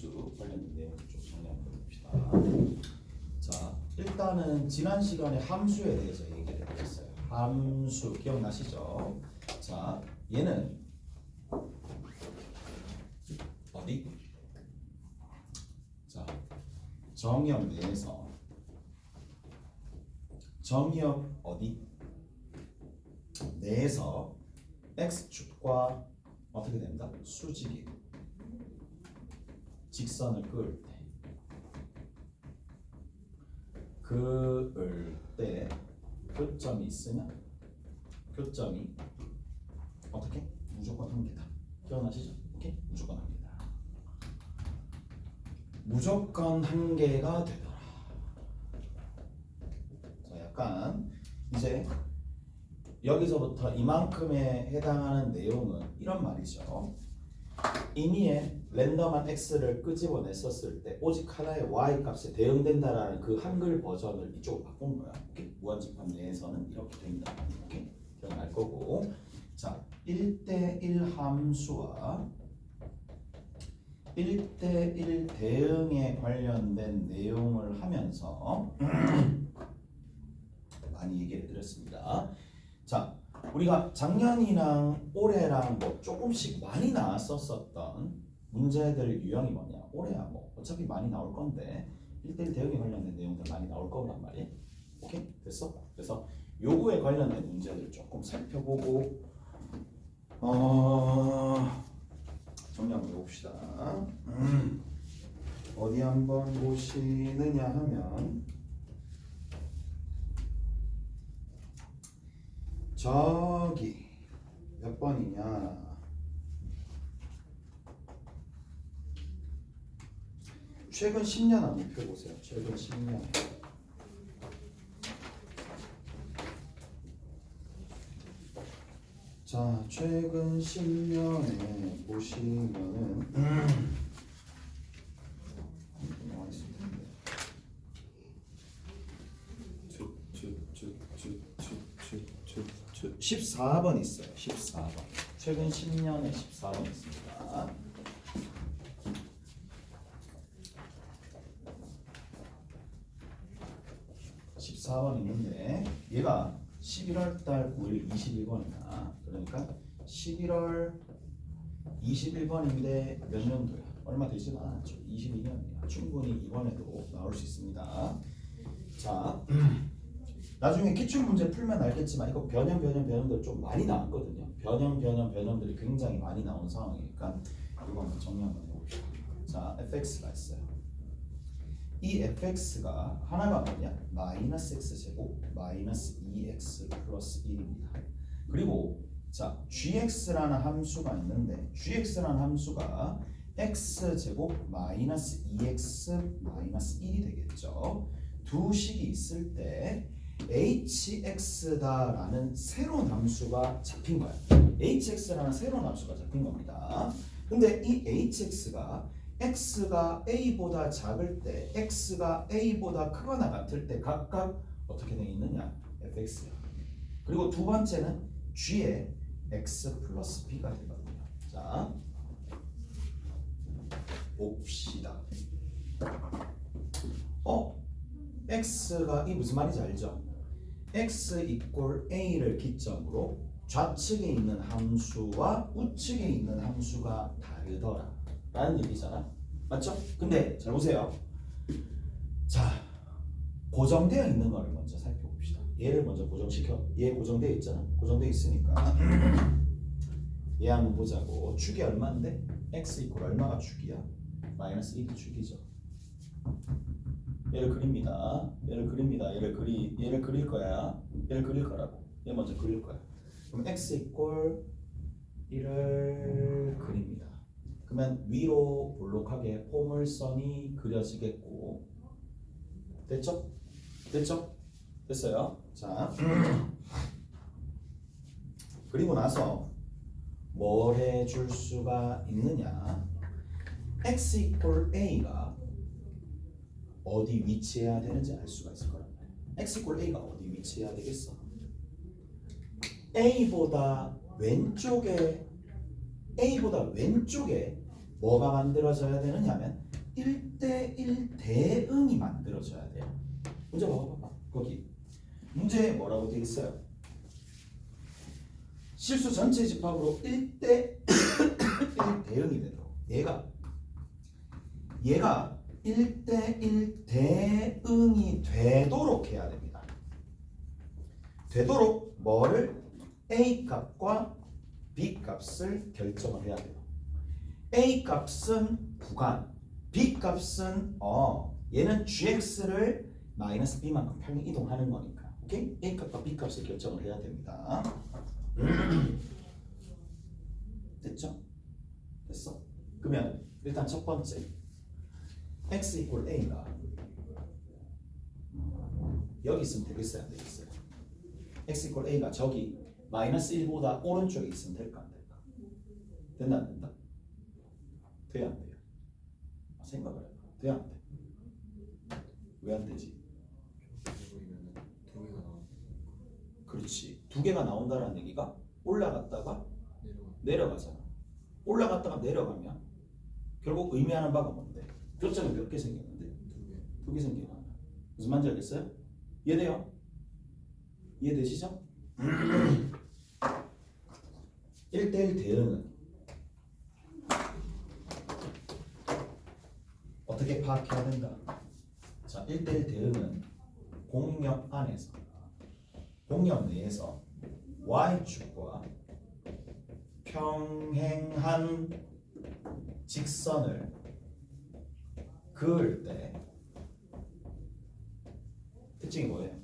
함수 관련된 내용을 좀 정리 한번 해봅시다. 자, 일단은 지난 시간에 함수에 대해서 얘기를 해봤어요. 함수 기억나시죠? 자, 얘는 어디? 자, 정의역 내에서 정의역 어디? 내에서 x축과 어떻게 됩니다? 수직이 직선을 그을 때 교점이 있으면 교점이 어떻게? 무조건 한 개다. 기억나시죠? 오케이? 무조건 한 개다. 무조건 한 개가 되더라. 자, 약간 이제 여기서부터 이만큼에 해당하는 내용은 이런 말이죠. 임의의 랜덤한 x를 끄집어냈었을 때 오직 하나의 y 값에 대응된다라는 그 한글 버전을 이쪽으로 바꾼 거야. 오케이? 무한집합 내에서는 이렇게 된다. 오케이? 기억날 거고. 자, 1대1 함수와 1대1 대응에 관련된 내용을 하면서 많이 얘기를 드렸습니다. 자, 우리가 작년이랑 올해랑 뭐 조금씩 많이 나왔었던 문제들 유형이 뭐냐? 올해야 뭐 어차피 많이 나올 건데 1대1 대응에 관련된 내용들 많이 나올 거란 말이에요. 오케이? 됐어? 그래서 요거에 관련된 문제들을 조금 살펴보고 정리 한번 해봅시다. 어디 한번 보시느냐 하면 저기 몇 번이냐? 최근 10년 한번 펴보세요. 최근 10년. 자, 최근 10년에 보시면은 나와 있을 텐데. 14번 있어요. 14번. 최근 10년에 14번 있습니다. 있는데 얘가 11월 달 9일 21번이다. 그러니까 11월 21번인데 몇 년도야? 얼마 되지도 않았죠. 22년이야. 충분히 이번에도 나올 수 있습니다. 자, 나중에 기출 문제 풀면 알겠지만 이거 변형들 좀 많이 나왔거든요. 변형들이 굉장히 많이 나온 상황이니까 이거 한번 정리 한번 해봅시다. 자, fx가 있어요. 이 fx가 하나가 뭐냐? 마이너스 x제곱 마이너스 2x 플러스 1입니다. 그리고 자, gx라는 함수가 있는데 gx라는 함수가 x제곱 마이너스 2x 마이너스 1이 되겠죠. 두 식이 있을 때 hx다라는 새로운 함수가 잡힌 거야. hx라는 새로운 함수가 잡힌 겁니다. 근데 이 hx가 x가 a보다 작을 때, x가 a보다 크거나 같을 때 각각 어떻게 되어 있느냐? fx야. 그리고 두 번째는 g의 x 플러스 b가 되거든요. 자, 봅시다. x가 이 무슨 말인지 알죠? x 이꼴 a를 기점으로 좌측에 있는 함수와 우측에 있는 함수가 다르더라 라는 얘기잖아. 맞죠? 근데 잘 보세요. 자, 고정되어 있는 거를 먼저 살펴봅시다. 얘를 먼저 고정시켜. 얘 고정되어 있잖아. 고정되어 있으니까 얘 한번 보자고. 축이 얼마인데? x 이꼴 얼마가 축이야? 마이너스 1이 축이죠. 얘를 그립니다. 얘를 그릴 거야. 얘를 그릴 거라고. 얘 먼저 그릴 거야. 그럼 x 이꼴 1을 그립니다. 그러면 위로 볼록하게 포물선이 그려지겠고, 됐죠? 됐어요. 자, 그리고 나서 뭘 해줄 수가 있느냐? x 이꼴 a가 어디 위치해야 되는지 알 수가 있을 거란 말이야. x 이꼴 a가 어디 위치해야 되겠어? a보다 왼쪽에 뭐가 만들어져야 되느냐면 1대1 대응이 만들어져야 돼요. 문제 봐봐. 거기 문제에 뭐라고 되어 있어요? 실수 전체 집합으로 1대1 대응이 되도록 얘가 1대1 대응이 되도록 해야 됩니다. 되도록 뭐를? A 값과 B 값을 결정을 해야 돼요. A 값은 구간, B 값은 얘는 gx를 마이너스 b만큼 평행 이동하는 거니까. 오케이? A 값과 B 값을 결정을 해야 됩니다. 됐죠? 됐어? 그러면 일단 첫 번째 x 이퀄 a가 여기 있으면 되겠어요? 안 되겠어요? x 이퀄 a가 저기 마이너스 1보다 오른쪽에 있으면 될까 안 될까? 된다 안 된다? 돼야 안 돼요? 생각을 해봐. 돼야 안 돼? 왜 안 되지? 그렇지. 두 개가 나온다는 얘기가 올라갔다가 내려가잖아. 올라갔다가 내려가면 결국 의미하는 바가 뭔데? 교점이 몇 개 생겼는데? 두 개 생겨요. 무슨 말인지 알겠어요? 이해돼요? 이해되시죠? 1대1 대응은 어떻게 파악해야 된다? 자, 1대1 대응은 공역 안에서, 공역 내에서 y축과 평행한 직선을 그을 때 특징이 뭐예요?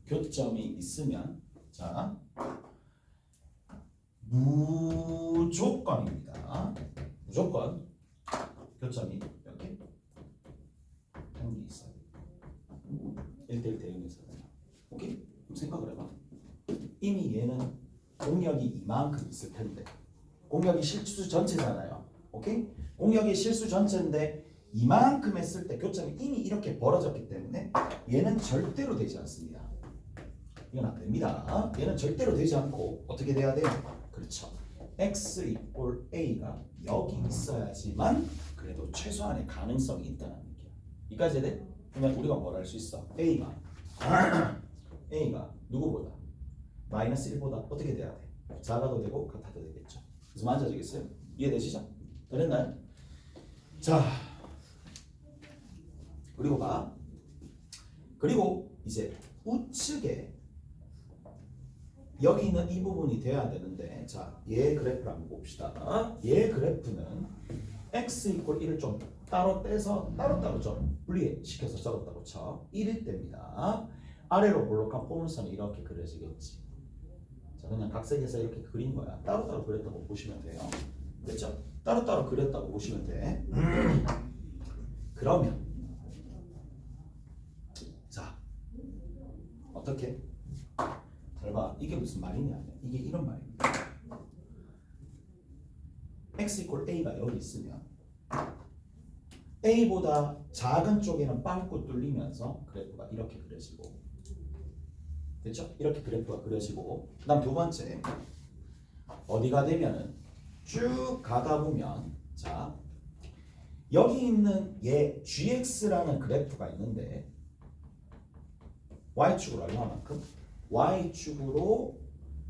교점이 있으면 자 무조건입니다. 무조건 교점이 이렇게 한 게 있어요. 1대1 대응에서는. 오케이? 그럼 생각을 해봐. 이미 얘는 공역이 이만큼 있을 텐데 공역이 실수 전체잖아요. 오케이? 공역이 실수 전체인데 이만큼 했을 때 교점이 이미 이렇게 벌어졌기 때문에 얘는 절대로 되지 않습니다. 이건 안 됩니다. 얘는 절대로 되지 않고 어떻게 돼야 돼요? 그렇죠. x 이꼴 a가 여기 있어야지만 그래도 최소한의 가능성이 있다는 얘기야. 이까지 돼? 그러면 우리가 뭘 할 수 있어? a가 누구보다 마이너스 1보다 어떻게 돼야 돼? 작아도 되고 같아도 되겠죠. 그래서 맞아지겠어요? 이해되시죠? 됐나요? 자, 그리고 봐. 그리고 이제 우측에 여기 있는 이 부분이 돼야 되는데, 자, 얘 그래프를 한번 봅시다. 얘 그래프는 x 이퀄 1을 좀 따로 떼서 따로따로 좀 분리시켜서 적었다고 쳐. 1일 때입니다. 아래로 볼록한 포물선이 이렇게 그려지겠지. 자, 그냥 각색해서 이렇게 그린 거야. 따로따로 그렸다고 보시면 돼요. 됐죠? 따로따로 그렸다고 보시면 돼. 그러면 자, 어떻게? 잘 봐. 이게 무슨 말이냐면 이게 이런 말입니다. x 이퀄 a가 여기 있으면 a보다 작은 쪽에는 빵꾸 뚫리면서 그래프가 이렇게 그려지고, 됐죠? 이렇게 그래프가 그려지고, 그 다음 두 번째 어디가 되면은 쭉 가다 보면 자 여기 있는 얘 gx라는 그래프가 있는데 y축으로 얼마만큼? y축으로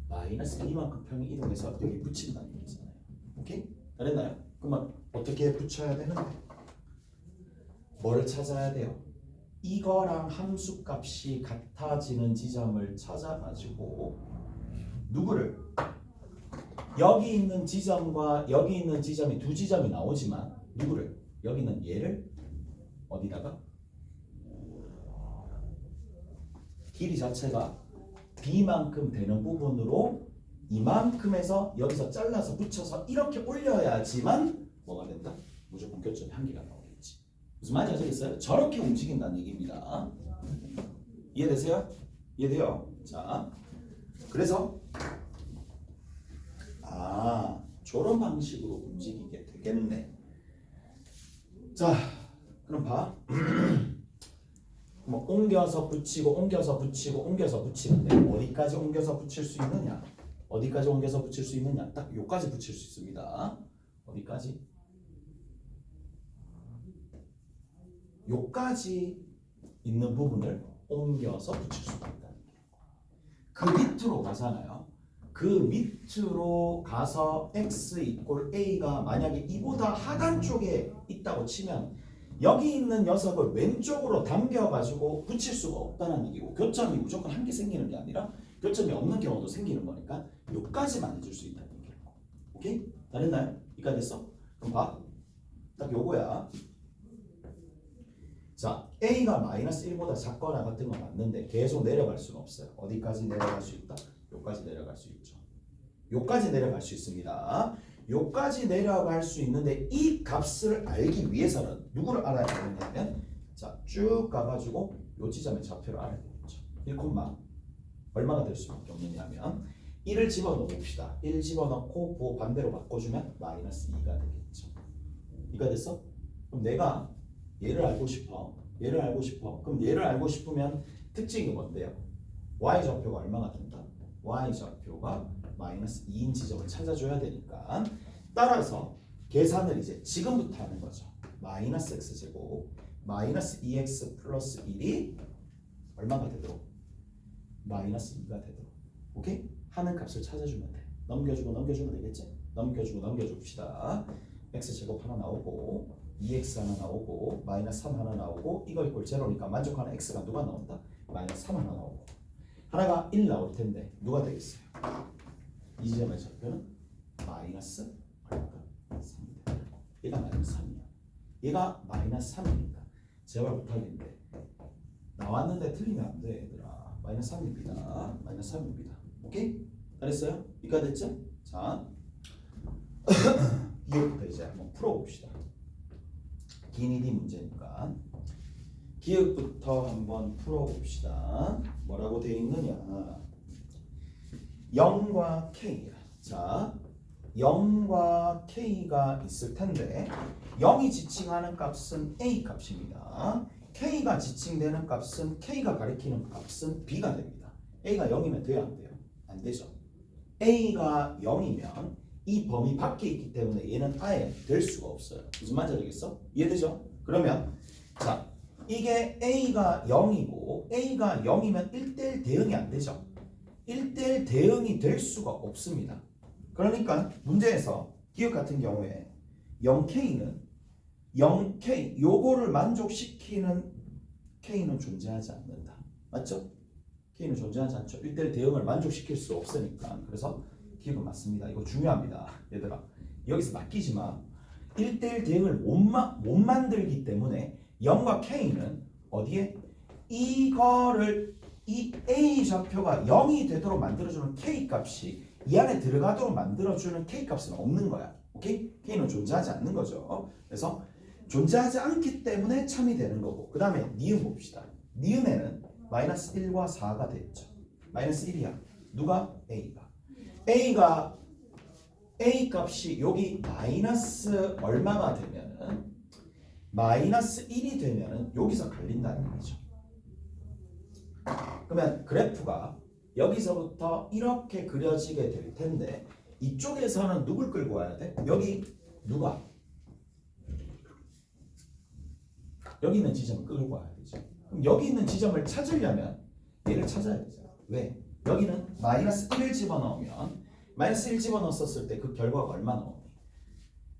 마이너스 2만큼 평행 이동해서 여기 붙인다는 얘기잖아요. 오케이? 알았나요? 그러면 어떻게 붙여야 되는데? 뭐를 찾아야 돼요? 이거랑 함수값이 같아지는 지점을 찾아가지고 누구를? 여기 있는 지점과 여기 있는 지점이 두 지점이 나오지만 누구를? 여기는 얘를 어디다가? 길이 자체가 b만큼 되는 부분으로 이만큼에서 여기서 잘라서 붙여서 이렇게 올려야지만 뭐가 된다? 무조건 교점이 한 개가 나오겠지. 무슨 말인지 아시겠어요? 저렇게 움직인다는 얘기입니다. 이해되세요? 이해돼요? 자, 그래서 저런 방식으로 움직이게 되겠네. 자, 그럼 봐. 뭐 옮겨서 붙이고 옮겨서 붙이고 옮겨서 붙이는데 어디까지 옮겨서 붙일 수 있느냐? 어디까지 옮겨서 붙일 수 있느냐? 딱 요까지 붙일 수 있습니다. 어디까지? 요까지 있는 부분을 옮겨서 붙일 수가 있다는 게. 그 밑으로 가잖아요. 그 밑으로 가서 x 이꼴 a가 만약에 이보다 하단 쪽에 있다고 치면 여기 있는 녀석을 왼쪽으로 당겨가지고 붙일 수가 없다는 얘기고, 교점이 무조건 한 개 생기는 게 아니라 교점이 없는 경우도 생기는 거니까 요까지만 해줄 수 있다는 얘기예요. 오케이? 다 됐나요? 이까지 됐어? 그럼 봐. 딱 요거야. 자, a가 마이너스 1보다 작거나 같은 건 맞는데 계속 내려갈 수는 없어요. 어디까지 내려갈 수 있다? 요까지 내려갈 수 있죠. 요까지 내려갈 수 있습니다. 요까지 내려갈 수 있는데 이 값을 알기 위해서는 누구를 알아야 되냐면, 자, 쭉 가가지고 요 지점의 좌표를 알아야 되겠죠. 1, 얼마가 될 수밖에 없느냐면 1을 집어넣어 봅시다. 1 집어넣고 부호 반대로 바꿔주면 마이너스 2가 되겠죠. 이가 됐어? 그럼 내가 얘를 알고 싶어. 얘를 알고 싶어. 그럼 얘를 알고 싶으면 특징이 뭔데요? y좌표가 얼마가 된다? y좌표가 마이너스 2인 지점을 찾아줘야 되니까, 따라서 계산을 이제 지금부터 하는 거죠. 마이너스 x제곱 마이너스 2x 플러스 1이 얼마가 되도록? 마이너스 2가 되도록. 오케이? 하는 값을 찾아주면 돼. 넘겨주면 되겠지? 넘겨줍시다. x제곱 하나 나오고 2x 하나 나오고 마이너스 3 하나 나오고 이거 이꼴 제로니까 만족하는 x가 누가 나온다? 마이너스 3 하나 나오고 하나가 1 나올 텐데 누가 되겠어요? 이 지점의 좌표는 마이너스 얼마가? 3이 되고, 얘가 마이너스 3이야. 얘가 마이너스 3이니까 제발 부탁인데 나왔는데 틀리면 안 돼, 얘들아. 마이너스 3입니다. 마이너스 3입니다. 오케이? 잘했어요? 이까지 됐죠? 자, 기억부터 이제 한번 풀어봅시다. 기니디 문제니까 기억부터 한번 풀어봅시다. 뭐라고 되어 있느냐? 0과 K. 자, 0과 K가 있을 텐데 0이 지칭하는 값은 A 값입니다. K가 지칭되는 값은, K가 가리키는 값은 B가 됩니다. A가 0이면 돼요, 안 돼요? 안 되죠. A가 0이면 이 범위 밖에 있기 때문에 얘는 아예 될 수가 없어요. 무슨 말인지 알겠어? 이해되죠? 그러면 자, 이게 A가 0이고 A가 0이면 1대1 대응이 안 되죠. 1대1 대응이 될 수가 없습니다. 그러니까 문제에서 기억 같은 경우에 0K는 0K 요거를 만족시키는 K는 존재하지 않는다. 맞죠? K는 존재하지 않죠. 1대1 대응을 만족시킬 수 없으니까. 그래서 기억은 맞습니다. 이거 중요합니다. 얘들아. 여기서 맡기지 마. 1대1 대응을 못 만들기 때문에 0과 K는 어디에? 이거를 이 A 좌표가 0이 되도록 만들어주는 K 값이 이 안에 들어가도록 만들어주는 K 값은 없는 거야. 오케이? K는 존재하지 않는 거죠. 그래서 존재하지 않기 때문에 참이 되는 거고, 그 다음에 니은 봅시다. 니은에는 마이너스 1과 4가 됐죠. 마이너스 1이야. 누가? A가 A 값이 여기 마이너스 얼마가 되면은, 마이너스 1이 되면은 여기서 갈린다는 얘기죠. 그러면 그래프가 여기서부터 이렇게 그려지게 될 텐데 이쪽에서는 누굴 끌고 와야 돼? 여기 누가? 여기 있는 지점을 끌고 와야 되죠. 그럼 여기 있는 지점을 찾으려면 얘를 찾아야 되죠. 왜? 여기는 마이너스 1을 집어넣으면 마이너스 1 집어넣었을 때 그 결과가 얼마 나오니?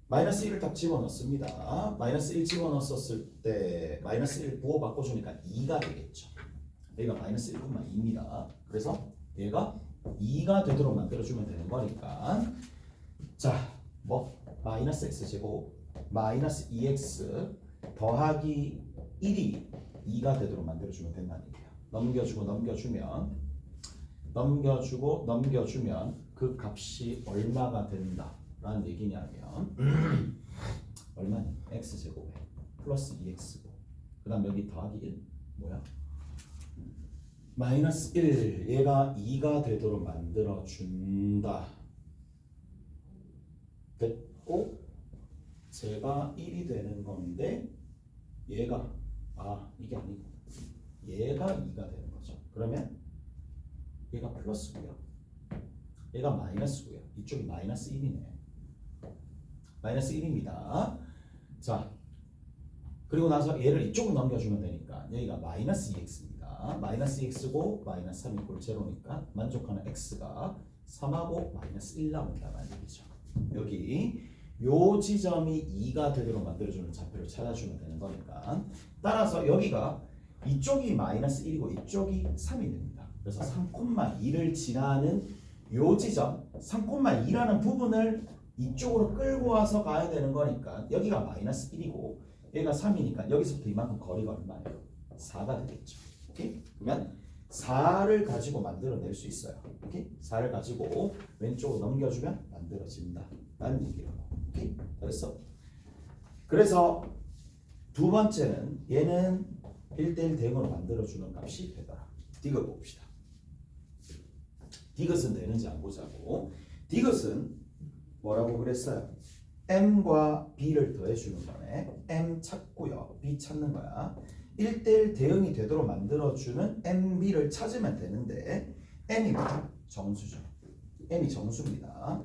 마이너스 1을 딱 집어넣습니다. 마이너스 1 집어넣었을 때 마이너스 1 부호 바꿔주니까 2가 되겠죠. 얘가 마이너스 1,2입니다. 그래서 얘가 2가 되도록 만들어주면 되는 거니까, 자, 뭐 마이너스 x제곱 마이너스 2x 더하기 1이 2가 되도록 만들어주면 된다는 얘기야. 넘겨주면 그 값이 얼마가 된다라는 얘기냐면 얼마니? x제곱에 플러스 2x고 그 다음 여기 더하기 1 뭐야? 마이너스 1 얘가 2가 되도록 만들어준다. 됐고 제가 1이 되는 건데 얘가 이게 아니고 얘가 2가 되는 거죠. 그러면 얘가 플러스고요. 얘가 마이너스고요. 이쪽이 마이너스 1이네. 마이너스 1입니다. 자, 그리고 나서 얘를 이쪽으로 넘겨주면 되니까 여기가 마이너스 2x입니다. 마이너스 2x고 마이너스 3이 꼴 제로니까 만족하는 x가 3하고 마이너스 1 나온다는 얘기죠. 여기 요 지점이 2가 되도록 만들어주는 좌표를 찾아주면 되는 거니까 따라서 여기가 이쪽이 마이너스 1이고 이쪽이 3이 됩니다. 그래서 3,2를 지나는 요 지점 3,2라는 부분을 이쪽으로 끌고 와서 가야 되는 거니까 여기가 마이너스 1이고 얘가 3이니까 여기서부터 이만큼 거리가 얼마예요? 4가 되겠죠. 오케이? 그러면 4를 가지고 만들어낼 수 있어요. 오케이? 4를 가지고 왼쪽으로 넘겨주면 만들어진다 라는 얘기라고. 오케이? 됐어? 그래서 두 번째는 얘는 1대1 대응으로 만들어주는 값이 되더라. 디귿 봅시다. 디귿은 되는지 안 보자고. 디귿은 뭐라고 그랬어요? m과 b를 더해주는 거네. m 찾고요. b 찾는 거야. 1대1 대응이 되도록 만들어주는 m, b를 찾으면 되는데 m이 뭐야? 정수죠. m이 정수입니다.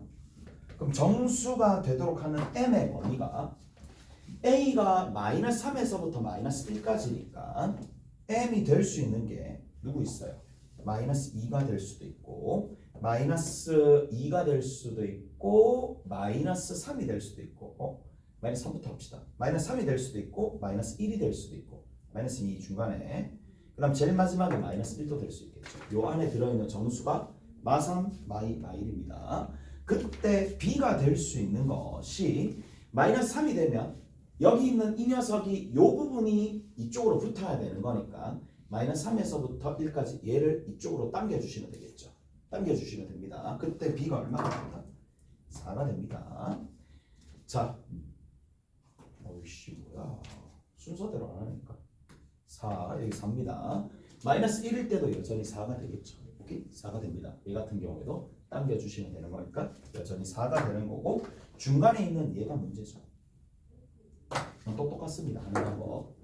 그럼 정수가 되도록 하는 m의 범위가 a가 마이너스 3에서부터 마이너스 1까지니까 m이 될 수 있는 게 누구 있어요? 마이너스 2가 될 수도 있고 마이너스 2가 될 수도 있고 마이너스 3이 될 수도 있고 마이너스 3부터 합시다. 마이너스 3이 될 수도 있고 마이너스 1이 될 수도 있고 마이너스 2 중간에 그 다음 제일 마지막에 마이너스 1도 될 수 있겠죠. 요 안에 들어있는 정수가 마3, 마1입니다. 그때 b가 될 수 있는 것이 마이너스 3이 되면 여기 있는 이 녀석이 요 부분이 이쪽으로 붙어야 되는 거니까 마이너스 3에서부터 1까지 얘를 이쪽으로 당겨주시면 되겠죠. 당겨주시면 됩니다. 그때 b가 얼마가 됩니다? 4가 됩니다. 자, 어이씨 뭐야 순서대로 안 하니까 4 여기 4입니다. 마이너스 1일 때도 여전히 4가 되겠죠. 오케이? 4가 됩니다. 얘 같은 경우에도 당겨주시면 되는 거니까 여전히 4가 되는 거고 중간에 있는 얘가 문제죠. 똑같습니다. 하는 방법.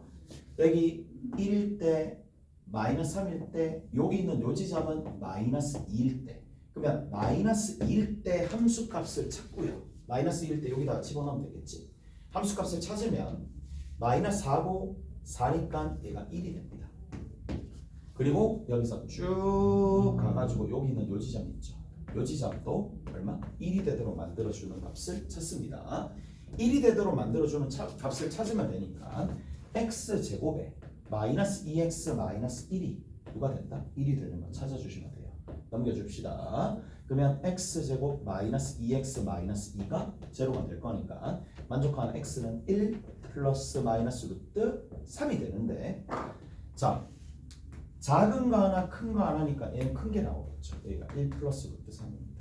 여기 1일 때 마이너스 3일 때 여기 있는 요 지점은 마이너스 2일 때 그러면 마이너스 2일 때 함수값을 찾고요. 마이너스 2일 때 여기다가 집어넣으면 되겠지. 함수값을 찾으면 마이너스 4고 4니까 얘가 1이 됩니다. 그리고 여기서 쭉 가가지고 여기 있는 요 지점 있죠. 요 지점도 얼마? 1이 되도록 만들어주는 값을 찾습니다. 1이 되도록 만들어주는 값을 찾으면 되니까 x제곱에 마이너스 2x 마이너스 1이 누가 된다? 1이 되는 거 찾아주시면 돼요. 넘겨줍시다. 그러면 x제곱 마이너스 2x 마이너스 2가 제로가 될 거니까 만족하는 x는 1 플러스 마이너스 루트 3이 되는데 자 작은 거 하나 큰 거 하나니까 얘는 큰 게 나오겠죠. 여기가 1 플러스 루트 3입니다.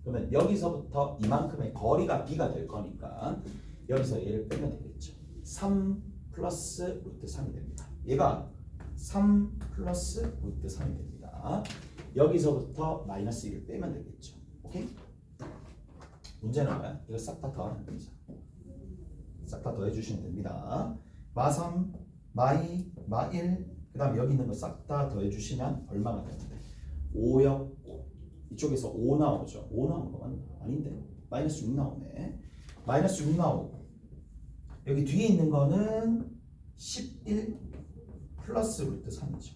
그러면 여기서부터 이만큼의 거리가 b가 될 거니까 여기서 얘를 빼면 되겠죠. 3 플러스 루트 3이 됩니다. 얘가 3 플러스 루트 3이 됩니다. 여기서부터 마이너스 1을 빼면 되겠죠. 오케이? 문제는 뭐야? 이거 싹 다 더하는 거죠. 싹 다 더해 주시면 됩니다. 마3, 마2, 마1 그 다음 여기 있는 거 싹 다 더해 주시면 얼마가 되는데 5였고 이쪽에서 5 나오죠. 5 나온 거 맞나? 아닌데 마이너스 6 나오네. 마이너스 6 나오고 여기 뒤에 있는 거는 11 플러스 루트 3이죠.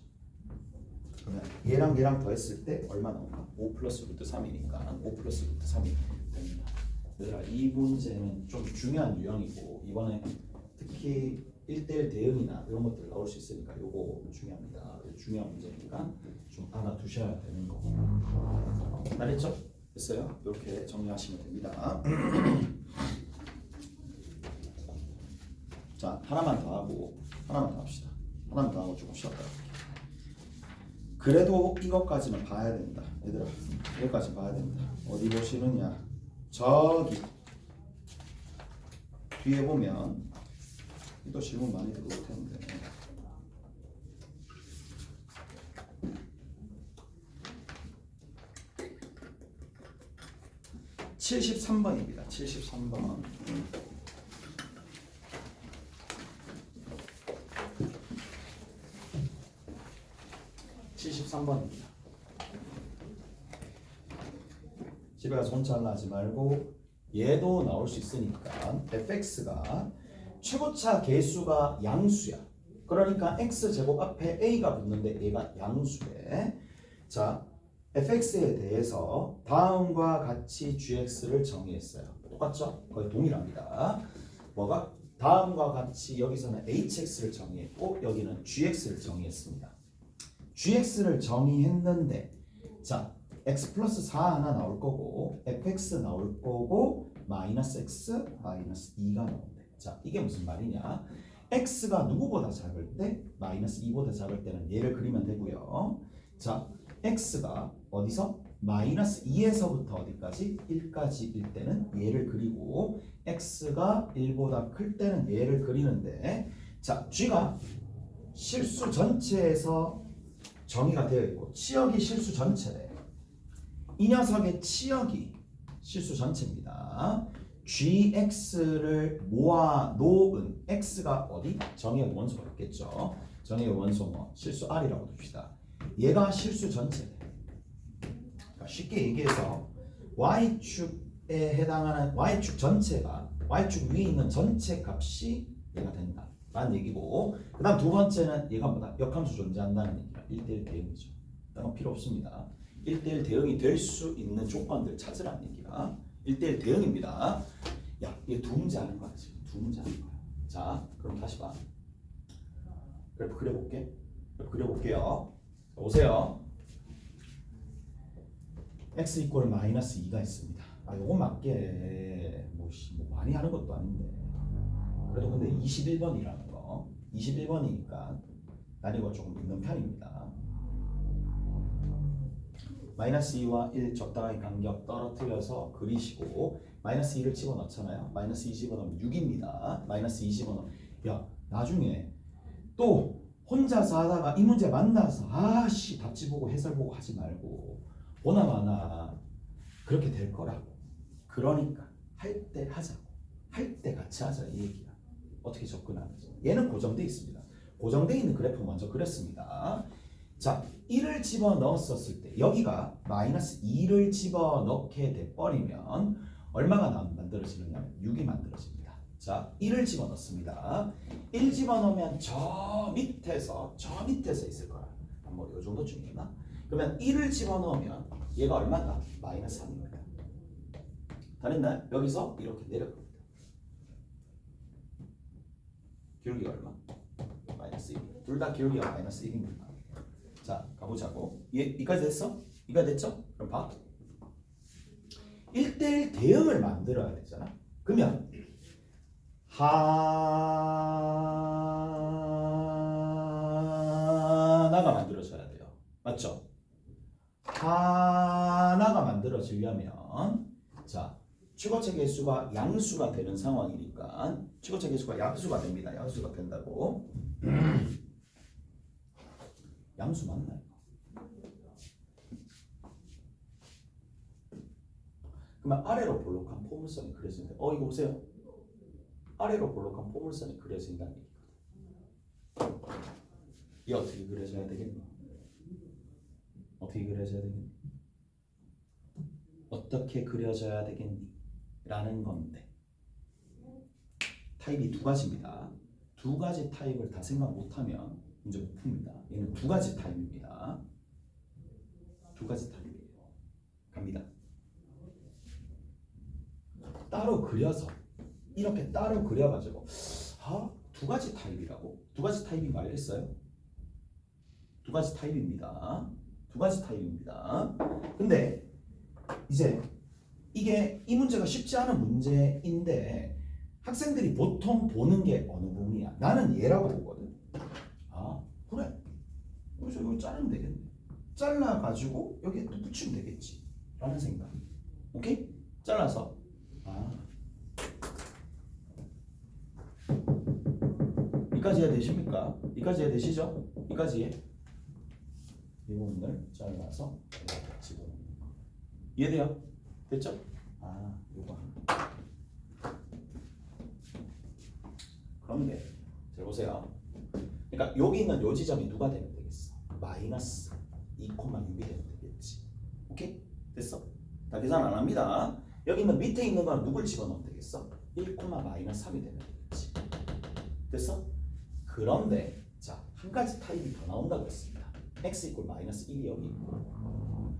그러면 얘랑 더했을 때 얼마 나올까? 5 플러스 루트 3이니까 5 플러스 루트 3이 됩니다. 얘들아 이 문제는 좀 중요한 유형이고 이번에 특히 1대1 대응이나 이런 것들 나올 수 있으니까 요거 중요합니다. 중요한 문제니까 좀 알아두셔야 되는 거고. 알겠죠? 됐어요? 이렇게 정리하시면 됩니다. 자 하나만 더 하고 하나만 더 합시다. 하나만 더 하고 조금 쉬었다. 그래도 이것까지는 봐야 된다. 얘들아 여기까지 봐야 된다. 어디 보시느냐 저기 뒤에 보면 또 질문 많이 들어올 텐데 (73번입니다) 73번 73번입니다. 집에 가서 혼자 하려 하지 말고 얘도 나올 수 있으니까 fx가 최고차 계수가 양수야. 그러니까 x제곱 앞에 a가 붙는데 얘가 양수래. 자, fx에 대해서 다음과 같이 gx를 정의했어요. 똑같죠? 거의 동일합니다. 뭐가? 다음과 같이 여기서는 hx를 정의했고 여기는 gx를 정의했습니다. gx를 정의했는데 자, x 플러스 4 하나 나올 거고 fx 나올 거고 마이너스 x 마이너스 2가 나온대. 자, 이게 무슨 말이냐? x가 누구보다 작을 때 마이너스 2보다 작을 때는 얘를 그리면 되고요. 자, x가 어디서? 마이너스 2에서부터 어디까지? 1까지일 때는 얘를 그리고 x가 1보다 클 때는 얘를 그리는데 자, g가 실수 전체에서 정의가 되어 있고 치역이 실수 전체래. 이 녀석의 치역이 실수 전체입니다. gx를 모아 놓은 x가 어디? 정의의 원소가 있겠죠. 정의의 원소 뭐 실수 r이라고 둡시다. 얘가 실수 전체래. 그러니까 쉽게 얘기해서 y축에 해당하는 y축 전체가 y축 위에 있는 전체 값이 얘가 된다 라는 얘기고, 그 다음 두 번째는 얘가 뭐다? 역함수 존재한다는 얘기가 1대1 대응이죠. 이건 필요 없습니다. 1대1 대응이 될 수 있는 조건들 찾으라는 얘기가 1대1 대응입니다. 야, 이게 두 문제 하는 거야 지금. 두 문제 하는 거야. 자, 그럼 다시 봐. 그래프 그려볼게. 그래프 그려볼게요. 자, 오세요. x 이퀄 마이너스 2가 있습니다. 아, 요거 맞게 뭐 많이 하는 것도 아닌데 그래도 근데 21번이라는 거 21번이니까 난이도가 조금 있는 편입니다. 마이너스 2와 1 적당하게 간격 떨어뜨려서 그리시고 마이너스 2를 집어넣잖아요. 마이너스 2 집어넣으면 6입니다. 마이너스 2 집어넣으면 야, 나중에 또 혼자서 하다가 이 문제 만나서 아씨 답지 보고 해설 보고 하지 말고 보나마나 그렇게 될 거라고. 그러니까 할 때 하자고. 할 때 같이 하자 이 얘기야. 어떻게 접근하는지. 얘는 고정돼 있습니다. 고정돼 있는 그래프 먼저 그렸습니다. 자, 1을 집어넣었을 때 여기가 마이너스 2를 집어넣게 돼버리면 얼마가 만들어지느냐면 6이 만들어집니다. 자, 1을 집어넣습니다. 1 집어넣으면 저 밑에서 있을 거야. 뭐 이 정도쯤 있나? 그러면 1을 집어넣으면 얘가 얼마인가? 마이너스 3입니다. 다 됐나요? 여기서 이렇게 내려갑니다. 기울기가 얼마? 마이너스 1. 둘 다 기울기가 마이너스 1입니다. 자, 가보자고. 이까지 됐어? 이까 됐죠? 그럼 봐. 1대1 대응을 만들어야 되잖아. 그러면 하나가 만들어져야 돼요. 맞죠? 하나가 만들어지려면 자, 최고차 계수가 양수가 되는 상황이니까 최고차 계수가 양수가 됩니다. 양수가 된다고. 양수 맞나요? 그러면 아래로 볼록한 포물선이 그려진다. 이거 보세요. 아래로 볼록한 포물선이 그려진다는 얘기거든. 이 어떻게 그려져야 되겠니? 어떻게 그려져야 되겠니? 어떻게 그려져야 되겠니? 라는 건데 타입이 두 가지입니다. 두 가지 타입을 다 생각 못하면 문제 못 풉니다. 얘는 두 가지 타입입니다. 두 가지 타입이에요. 갑니다. 따로 그려서 이렇게 따로 그려가지고 두 가지 타입이라고? 두 가지 타입인 거 알겠어요? 두 가지 타입입니다. 두 가지 타입입니다. 근데 이제 이게 이 문제가 쉽지 않은 문제인데 학생들이 보통 보는 게 어느 부분이야? 나는 얘라고 보거든. 그래. 여기서 이거 자르면 되겠네. 잘라가지고 여기에 또 붙이면 되겠지. 라는 생각. 오케이? 잘라서 이까지 이해되십니까? 이까지 이해되시죠? 이까지 이 부분을 잘라서 집어넣는 거. 이해돼요? 됐죠? 요거 그런데 잘 보세요. 그러니까 여기 있는 요 지점이 누가 되면 되겠어? 마이너스 2,6이 되면 되겠지. 오케이? 됐어? 다 계산 안 합니다. 여기 있는 밑에 있는 건 누굴 집어넣으면 되겠어? 1, 마이너스 3이 되면 되겠지. 됐어? 그런데 자, 한 가지 타입이 더 나온다고 했습니다. x 이꼴 마이너스 1이 여기 있고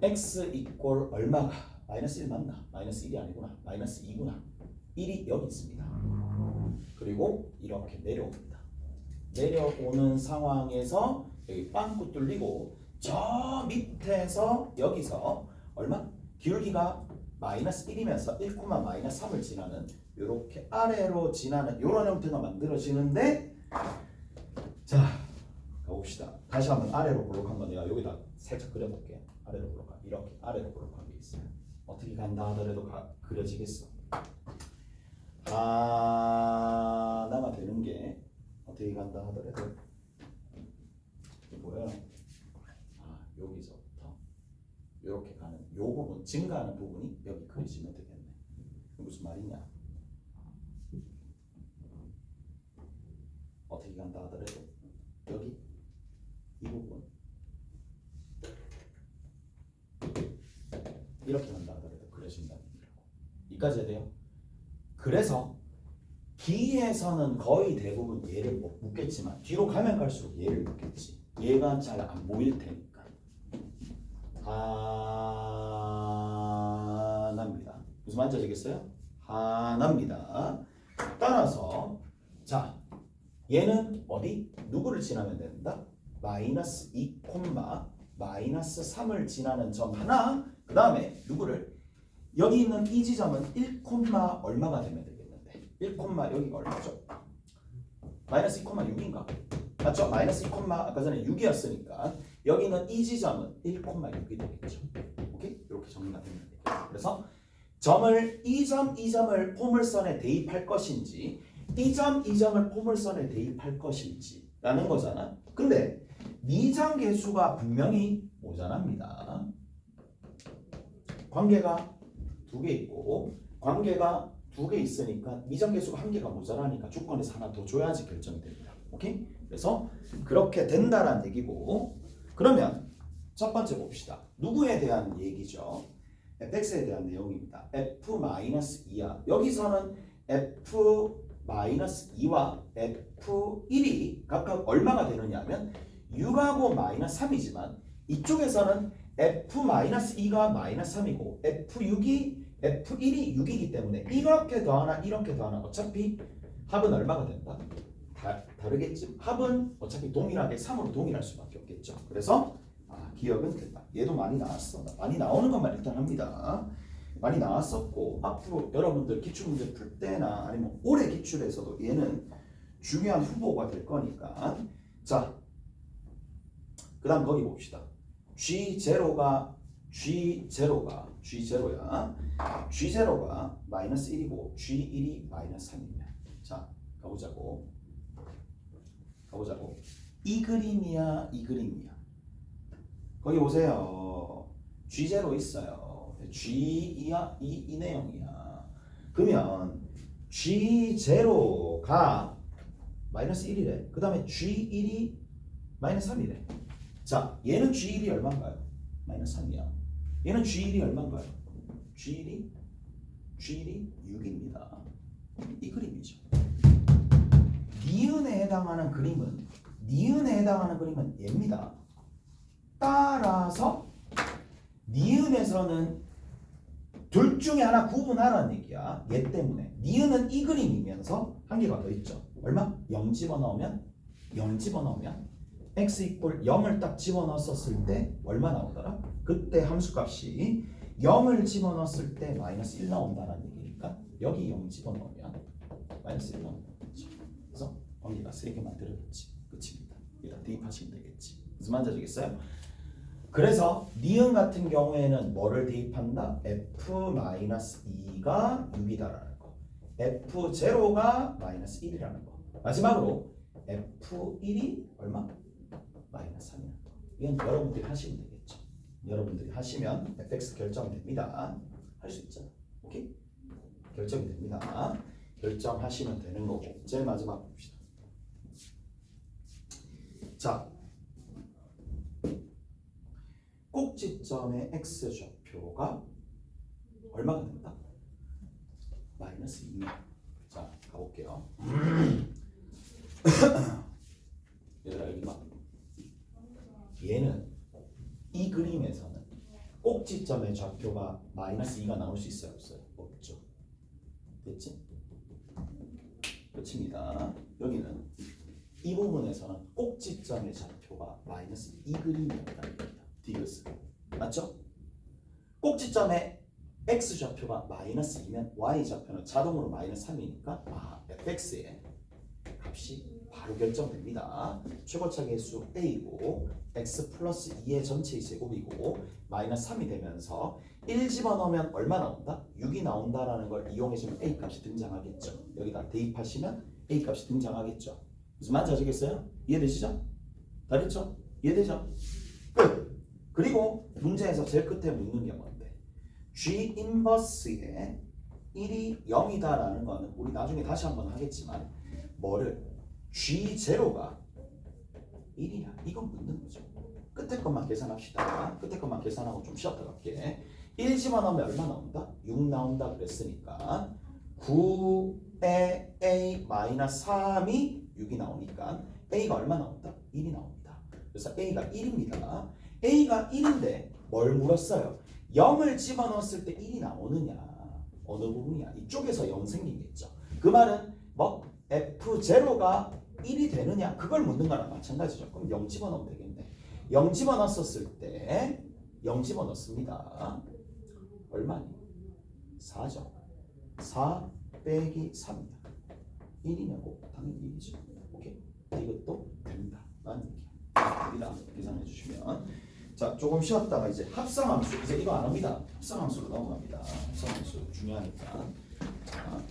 x 이꼴 얼마가 마이너스 1 맞나? 마이너스 1이 아니구나. 마이너스 2구나. 1이 여기 있습니다. 그리고 이렇게 내려옵니다. 내려오는 상황에서 여기 빵꾸 뚫리고 저 밑에서 여기서 얼마? 기울기가 마이너스 1이면서 1, 마이너스 3을 지나는 이렇게 아래로 지나는 이런 형태가 만들어지는데 자 가봅시다. 다시 한번 아래로 볼록한 거 내가 여기다 살짝 그려볼게. 아래로 볼록한 이렇게 아래로 볼록한 게 있어요. 어떻게 간다 하더라도 그려지겠어. 하나가 되는 게 어떻게 간다 하더라도 뭐야? 여기서부터 이렇게 가는 요 부분 증가하는 부분이 여기 그려지면 되겠네. 무슨 말이냐? 어떻게 간다 하더라도 여기 이 부분 이렇게 간다 하더라도 그려진다는 얘기라고. 이까지 해야 돼요. 그래서 B에서는 거의 대부분 얘를 못 묻겠지만 뒤로 가면 갈수록 얘를 묻겠지. 얘가 잘 안 보일 테니까. 하나입니다. 무슨 말인지 알겠어요? 하나입니다. 따라서 자 얘는 어디? 누구를 지나면 된다? 마이너스 2, 마이너스 3을 지나는 점 하나. 그 다음에 누구를? 여기 있는 이 지점은 1, 얼마가 되면 되겠는데 1, 여기가 얼마죠? 마이너스 2, 6인가? 맞죠? 마이너스 2, 아까 전에 6이었으니까 여기는 이 지점은 1, 6이 되겠죠. 오케이? 이렇게 정리가 되면 되겠죠. 그래서 점을 이 점을 포물선에 대입할 것인지 이 점을 포물선에 대입할 것인지 라는 거잖아. 근데 미장 계수가 분명히 모자랍니다. 관계가 2개 있고 관계가 2개 있으니까 미장 계수가 1개가 모자라니까 조건에서 하나 더 줘야지 결정이 됩니다. 오케이? 그래서 그렇게 된다라는 얘기고 그러면 첫 번째 봅시다. 누구에 대한 얘기죠? fx에 대한 내용입니다. f-2야. 여기서는 f-2와 f1이 각각 얼마가 되느냐 하면 6하고 마이너스 3이지만 이쪽에서는 f-2가 마이너스 3이고 f1이 6이기 때문에 이렇게 더하나 이렇게 더하나 어차피 합은 얼마가 된다? 다르겠지. 합은 어차피 동일하게 3으로 동일할 수밖에 없겠죠. 그래서 기억은 된다. 얘도 많이 나왔어. 많이 나오는 것만 일단 합니다. 많이 나왔었고 앞으로 여러분들 기출문제 풀 때나 아니면 올해 기출에서도 얘는 중요한 후보가 될 거니까 자 그 다음 거기 봅시다. G0야. G0가 마이너스 1이고 G1이 마이너스 3이면 자 가보자고. 이 그림이야 이 그림이야. 거기 보세요. G0 있어요. G2야 이 내용이야. 그러면 G0가 마이너스 1이래. 그 다음에 G1이 마이너스 3이래. 자 얘는 G1이 얼마인가요? 마이너스 3이야. 얘는 G1이 얼마인가요? G1이 6입니다. 이 그림이죠. 니은에 해당하는 그림은 얘입니다. 따라서 니은에서는 둘 중에 하나 구분하라는 얘기야. 얘 때문에. 니은은 이 그림이면서 한 개가 더 있죠. 얼마? 0 집어넣으면 x 이꼴 0을 딱 집어넣었을 때 얼마 나오더라? 그때 함수값이 0을 집어넣었을 때 마이너스 1 나온다는 얘기니까 여기 0 집어넣으면 마이너스 1 나온다는 거죠. 그래서 관계가 3개 만들어졌지. 끝입니다. 여기다 대입하시면 되겠지. 무슨 말인지 아시겠어요? 그래서 니은 같은 경우에는 뭐를 대입한다? f-2가 6이다라는 거. f0가 마이너스 1이라는 거. 마지막으로 f1이 얼마? 마이너스 3이라는 거. 이건 여러분들이 하시면 되겠죠. 여러분들이 하시면 fx 결정이 됩니다. 할 수 있잖아. 오케이? 결정이 됩니다. 결정하시면 되는 거고. 제일 마지막 봅시다. 자, 꼭지점의 x좌표가 얼마가 된다? 마이너스 2. 자, 가볼게요. 얘들아 여기 봐. 얘는 이 그림에서는 꼭지점의 좌표가 마이너스 2가 나올 수 있어요? 없어요? 없죠. 됐지? 끝입니다. 여기는 이 부분에서는 꼭지점의 좌표가 마이너스 2 그림이었다는 겁니다. 디귿은. 맞죠? 꼭지점의 x 좌표가 마이너스 2면 y 좌표는 자동으로 마이너스 3이니까 fx의 값이 바로 결정됩니다. 최고차의 수 a고 x 플러스 2의 전체의 제곱이고 마이너스 3이 되면서 1 집어넣으면 얼마 나온다? 6이 나온다라는 걸 이용해주면 a 값이 등장하겠죠. 여기다 대입하시면 a 값이 등장하겠죠. 무슨 말인지 아시겠어요? 이해되시죠? 다 됐죠? 이해되죠? 끝! 그리고 문제에서 제일 끝에 묻는 게 뭔데? G 인버스의 1이 0이다라는 거는 우리 나중에 다시 한번 하겠지만 뭐를? G0가 1이냐? 이건 묻는 거죠. 끝에 것만 계산합시다. 끝에 것만 계산하고 좀 쉬었다 갈게. 1 집어넣으면 얼마 나온다? 6 나온다 그랬으니까 9에 a-3이 6이 나오니까 a가 얼마 나온다? 1이 나옵니다. 그래서 a가 1입니다. a가 1인데 뭘 물었어요? 0을 집어넣었을 때 1이 나오느냐? 어느 부분이야? 이쪽에서 0 생기겠죠. 그 말은 뭐 f0가 1이 되느냐? 그걸 묻는 거랑 마찬가지죠. 그럼 0 집어넣으면 되겠네. 0 집어넣었을 때 0 집어넣습니다. 얼마니? 4죠. 4 빼기 3이야. 1이냐고? 당연히 1이죠. 오케이? 이것도 된다. 라는 얘기야. 여기다 계산해 주시면 자 조금 쉬었다가 이제 합성함수 이제 이거 안 합니다. 합성함수로 넘어갑니다. 합성함수 중요하니까. 자,